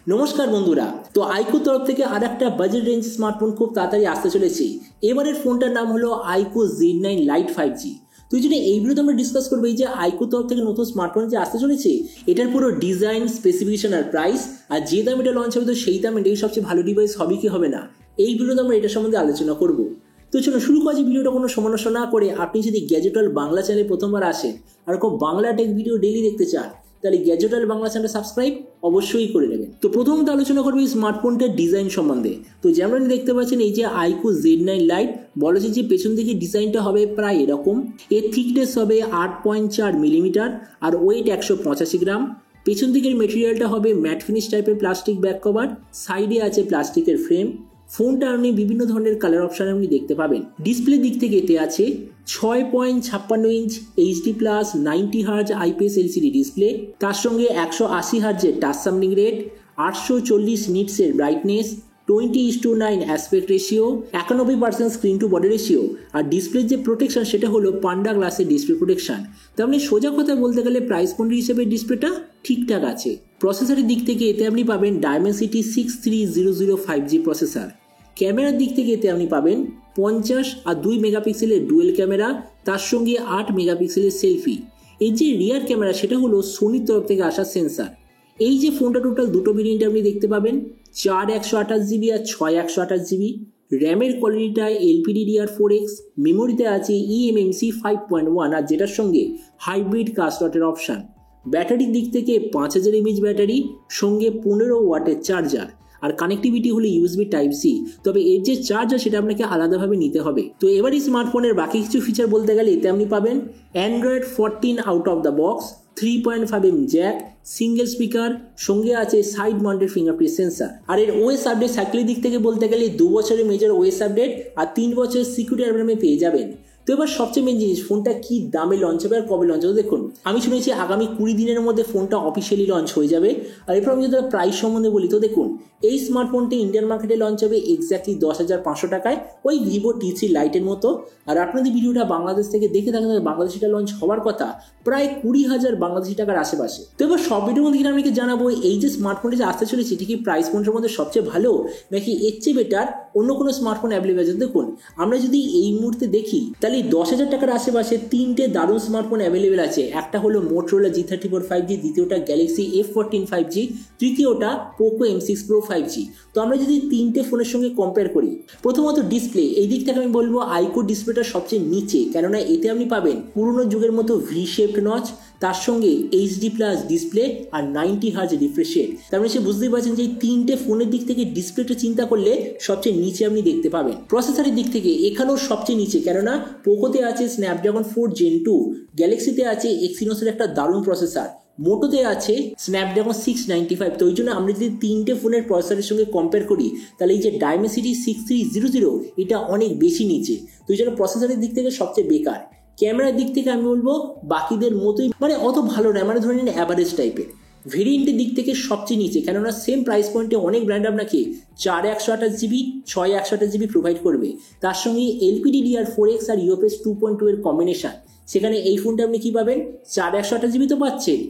নমস্কার বন্ধুরা, তো আইকুর তরফ থেকে আরেকটা বাজেট রেঞ্জ স্মার্টফোন খুব তাড়াতাড়ি আসতে চলেছে। এবারের ফোনটার নাম হলো আইকু Z9 Lite 5G। তুই যদি এই ভিডিওতে আমরা ডিসকাস করবো এই যে আইকুর তরফ থেকে নতুন স্মার্টফোন যে আসতে চলেছে, এটার পুরো ডিজাইন, স্পেসিফিকেশন আর প্রাইস, আর যে দাম এটা লঞ্চ হবে তো সেই দাম এটাই সবচেয়ে ভালো ডিভাইস হবে কি হবে না, এই ভিডিওতে আমরা এটা সম্বন্ধে আলোচনা করবো। তো চলো শুরু করা যে ভিডিওটা কোনো সমালোচনা না করে, আপনি যদি গ্যাজেটওয়াল বাংলা চ্যানেলে প্রথমবার আসেন আর খুব বাংলা টেক ভিডিও ডেইলি দেখতে চান, তাহলে গ্যাজেটওয়াল বাংলা চ্যানেল সাবস্ক্রাইব অবশ্যই করে নেবেন। তো প্রথমত আলোচনা করবো এই স্মার্টফোনটার ডিজাইন সম্বন্ধে। তো যেমন দেখতে পাচ্ছেন এই যে আইকু Z9 Lite, বলা হচ্ছে যে পেছন দিকে ডিজাইনটা হবে প্রায় এরকম। এর থিকনেস হবে 8.4 মিলিমিটার আর ওয়েট 185 গ্রাম। পেছন দিকের মেটেরিয়ালটা হবে ম্যাট ফিনিশ টাইপের প্লাস্টিক ব্যাক কভার, সাইডে আছে প্লাস্টিকের ফ্রেম। ফোনটা আপনি বিভিন্ন ধরনের কালার অপশন আপনি দেখতে পাবেন। ডিসপ্লে দিক থেকে এতে আছে 6.56 inch HD+ 90 Hz IPS LCD display, তার সঙ্গে 180 Hz টাচ সামনিং রেট, 840 নিটসের brightness, 20:9 aspect ratio, 91% screen to body ratio. আর ডিসপ্লের যে প্রোটেকশন সেটা হলো পান্ডা গ্লাসের ডিসপ্লে প্রোটেকশন। তো আপনি সোজা কথা বলতে গেলে প্রাইস পয়েন্ট হিসেবে ডিসপ্লেটা ঠিকঠাক আছে। প্রসেসরের দিক থেকে এতে আপনি পাবেন Dimensity 6300 5G প্রসেসর। ক্যামেরার দিক থেকে এতে আপনি পাবেন 50 আর 2 মেগাপিক্সেলের ডুয়েল ক্যামেরা, তার সঙ্গে 8 মেগাপিক্সেলের সেলফি। এর যে রিয়ার ক্যামেরা সেটা হলো সোনির তরফ থেকে আসা সেন্সার। এই যে ফোনটা টোটাল দুটো ভেরিয়েন্টে আপনি দেখতে পাবেন, 4 128GB আর 6 128GB। র্যামের কোয়ালিটিটা LPDDR4X, মেমোরিতে আছে eMMC 5.1 আর যেটার সঙ্গে হাইব্রিড কাস্টওয়াটের অপশান। ব্যাটারির দিক থেকে 5000 mAh ব্যাটারি, সঙ্গে 15 ওয়াটের চার্জার। আর কানেক্টিভিটি হলো USB Type-C, তবে এর যে চার্জার সেটা আপনাকে আলাদাভাবে নিতে হবে। তো এবার এই স্মার্টফোনের বাকি কিছু ফিচার বলতে গেলে এতে আপনি পাবেন Android 14 out of the box, 3.5mm Jack, single speaker, সঙ্গে আছে সাইড মাউন্টেড ফিঙ্গারপ্রিন্ট সেন্সার। আর এর OS আপডেট সাইকেলের দিক থেকে বলতে গেলে 2 বছরের মেজর OS আপডেট আর 3 বছরের সিকিউরিটি আপডেট পেয়ে যাবেন। তো এবার সবচেয়ে মেন জিনিস, ফোনটা কি দামে লঞ্চ হবে আর কবে লঞ্চ হবে। দেখুন, আমি শুনেছি আগামী 20 দিনের মধ্যে ফোনটা অফিসিয়ালি লঞ্চ হয়ে যাবে। আর এরপর আমি যদি প্রাইস সম্বন্ধে বলি, তো দেখুন এই স্মার্টফোনটি ইন্ডিয়ান মার্কেটে লঞ্চ হবে এক্স্যাক্টলি 10,500 টাকায়, ওই ভিভো T3 লাইটের মতো। আর আপনাদের ভিডিওটা বাংলাদেশ থেকে দেখে থাকেন, বাংলাদেশে এটা লঞ্চ হওয়ার কথা প্রায় 20,000 বাংলাদেশি টাকার আশেপাশে। তো এবার সব ভিডিওর মধ্যে আপনাকে জানাবো এই যে স্মার্টফোনটি যে আসতে চলেছে এটি কি প্রাইস পয়েন্টের মধ্যে সবচেয়ে ভালো নাকি এর চেয়ে বেটার অন্য কোনো স্মার্টফোন অ্যাভেলেবল আছে। দেখুন, আমরা যদি এই মুহূর্তে দেখি তাহলে 10,000 টাকার আশেপাশে তিনটে দারুণ স্মার্টফোন অ্যাভেলেবেল আছে। একটা হলো Motorola G34 5G, দ্বিতীয়টা Galaxy F14 5G, তৃতীয়টা Poco M6 Pro 5G। তো আমরা যদি তিনটে ফোনের সঙ্গে কম্পেয়ার করি, প্রথমত ডিসপ্লে, এই দিক থেকে আমি বলবো আইকো ডিসপ্লেটা সবচেয়ে নিচে, কেননা এতে আপনি পাবেন পুরনো যুগের মতো V-shaped নচ, তার সঙ্গে HD+ ডিসপ্লে আর 90 Hz রিফ্রেশ রেট। তার মানে সে বুঝতেই পারছেন যে এই তিনটে ফোনের দিক থেকে ডিসপ্লেটা চিন্তা করলে সবচেয়ে নিচে আপনি দেখতে পাবেন। প্রসেসরের দিক থেকে এখানেও সবচেয়ে নিচে, কেননা পোকোতে আছে Snapdragon 4 Gen 2, গ্যালাক্সিতে আছে Exynos-এর একটা দারুণ প্রসেসর, মোটোতে আছে Snapdragon 695। তো ওই জন্য আমরা যদি তিনটে ফোনের প্রসেসরের সঙ্গে কম্পেয়ার করি তাহলে এই যে Dimensity 6300 এটা অনেক বেশি নিচে। তো এই জন্য প্রসেসরের দিক থেকে সবচেয়ে বেকার। ক্যামেরার দিক থেকে আমি বলবো বাকিদের মতোই, মানে অত ভালো নয়, মানে ধরে নিন অ্যাভারেজ টাইপের। ভেরিয়েন্টের দিক থেকে সবচেয়ে নিচে, কেননা সেম প্রাইস পয়েন্টে অনেক ব্র্যান্ড আপনাকে 4 128GB 6 128GB প্রোভাইড করবে, তার সঙ্গে LPDDR4X আর UFS 2.2 এর কম্বিনেশন। সেখানে এই ফোনটা আপনি কি পাবেন, 4 128GB তো পাচ্ছেন,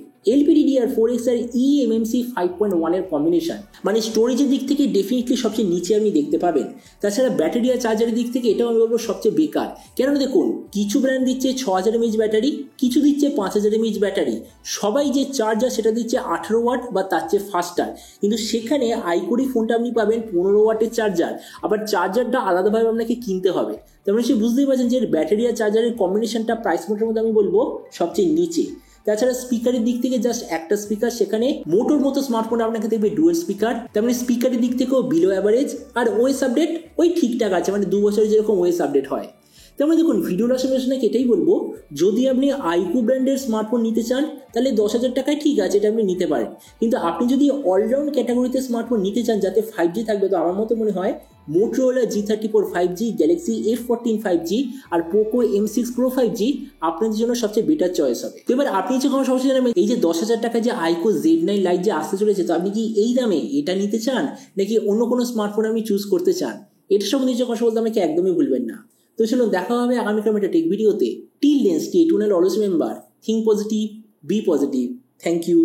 LPDDR4X আর eMMC 5.1 এর কম্বিনেশন। মানে স্টোরেজের দিক থেকে ডেফিনেটলি সবচেয়ে নিচে আপনি দেখতে পাবেন। তাছাড়া ব্যাটারি আর চার্জারের দিক থেকে এটাও আমি বলবো সবচেয়ে বেকার। কেননা দেখুন, কিছু ব্র্যান্ড দিচ্ছে 6000 mAh ব্যাটারি, কিছু দিচ্ছে 5000 mAh ব্যাটারি, সবাই যে চার্জার সেটা দিচ্ছে 18 ওয়াট বা তার চেয়ে ফাস্টার। কিন্তু সেখানে আইকোরি ফোনটা আপনি পাবেন 15 ওয়াটের চার্জার, আবার চার্জারটা আলাদাভাবে আপনাকে কিনতে হবে। তার মানে সে বুঝতেই পারছেন যে ব্যাটারি আর চার্জারের কম্বিনেশনটা প্রাইস পয়েন্টের মধ্যে আমি বলবো সবচেয়ে নিচে। তাছাড়া স্পিকারের দিক থেকে জাস্ট একটা স্পিকার, সেখানে মোটোর মতো স্মার্টফোন আপনাকে দেখবে ডুয়েল স্পিকার। তার মানে স্পিকারের দিক থেকেও বিলো অ্যাভারেজ। আর OS আপডেট ওই ঠিকঠাক আছে, মানে 2 বছরে যেরকম OS আপডেট হয়। তেমন দেখুন, ভিডিওর আসলে এটাই বলবো, যদি আপনি আইকু ব্র্যান্ডের স্মার্টফোন নিতে চান তাহলে 10,000 টাকায় ঠিক আছে, এটা আপনি নিতে পারেন। কিন্তু আপনি যদি অলরাউন্ড ক্যাটাগরিতে স্মার্টফোন নিতে চান যাতে 5G থাকবে, তো আমার মতো মনে হয় Motorola G34 5G, Galaxy F14 5G আর Poco M6 Pro 5G আপনাদের জন্য সবচেয়ে বেটার চয়েস হবে। তো এবার আপনি যে কোনো সমস্যা জানাবেন, এই যে 10,000 টাকা যে আইকো Z9 Lite যে আসতে চলেছে, তো আপনি কি এই দামে এটা নিতে চান নাকি অন্য কোনো স্মার্টফোন আপনি চুজ করতে চান, এটা সম্বন্ধে যে কথা বলতে আমাকে একদমই ভুলবেন না। তো চলুন দেখা হবে আগামীকাল একটা টেক ভিডিওতে। Till then stay tuned, always remember, think positive, be positive. Thank you.